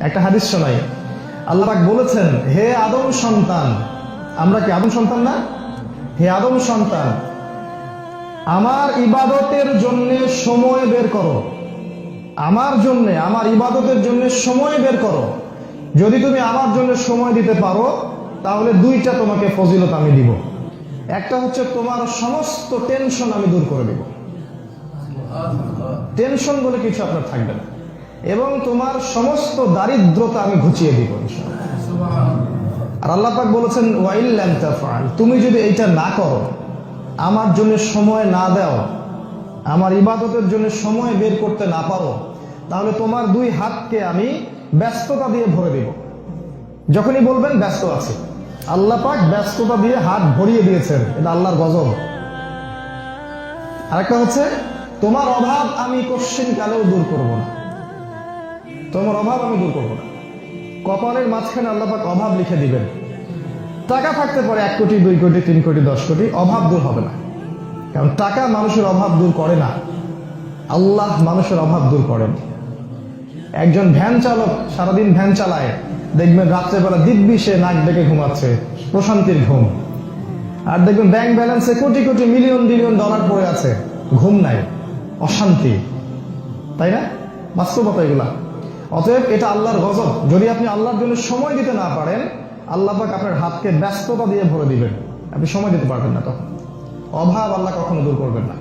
একটা হাদিস শোনাই। আল্লাহ পাক বলেছেন, হে আদম সন্তান, আমরা কি আদম সন্তান না? হে আদম সন্তান, আমার ইবাদতের জন্য সময় বের করো। আমার জন্য, আমার ইবাদতের জন্য সময় বের করো। যদি তুমি আমার জন্য সময় দিতে পারো তাহলে দুইটা তোমাকে ফজিলত আমি দিব। একটা হচ্ছে তোমার সমস্ত টেনশন আমি দূর করে দেব, টেনশন বলে কিছু আপনার থাকবে না, এবং তোমার সমস্ত দারিদ্রতা আমি ঘুচিয়ে দিব ইনশাআল্লাহ। আর আল্লাহ পাক বলেছেন, ওয়াইল লাম তাফআল, তুমি যদি এইটা না করো, আমার জন্য সময় না দাও, আমার ইবাদতের জন্য সময় বের করতে না পারো, তাহলে তোমার দুই হাতকে আমি ব্যস্ততা দিয়ে ভরে দেব। যখনই বলবেন ব্যস্ত আছে, আল্লাহ পাক ব্যস্ততা দিয়ে হাত ভরিয়ে দিয়েছেন, এটা আল্লাহর গজব। আরেকটা হচ্ছে, তোমার অভাব আমি কোশ্চিন কালেও দূর করব না, তোমার অভাব আমি দূর করব না। কপালের মাঝখানে আল্লাহ পাক অভাব লিখে দিবেন। টাকা থাকতে পারে 1 কোটি, 2 কোটি, 3 কোটি, 10 কোটি, অভাব দূর হবে না। কারণ টাকা মানুষের অভাব দূর করে না, আল্লাহ মানুষের অভাব দূর করেন। একজন ভ্যান চালক সারাদিন ভ্যান চালায়, দেখবেন রাত্রেবেলা দিব্যি সে নাক ডেকে ঘুমাচ্ছে, প্রশান্তির ঘুম। আর দেখবেন ব্যাংক ব্যালেন্সে crore crore, million billion dollar পড়ে আছে, ঘুম নাই, অশান্তি। তাই না? বাস্তবতা এগুলা। অতএব এটা আল্লাহর গজব। যদি আপনি আল্লাহর জন্য সময় দিতে না পারেন, আল্লাহ পাক আপনার হাতকে ব্যস্ততা দিয়ে ভরে দিবেন, আপনি সময় দিতে পারবেন না। তখন অভাব আল্লাহ কখনো দূর করবেন না।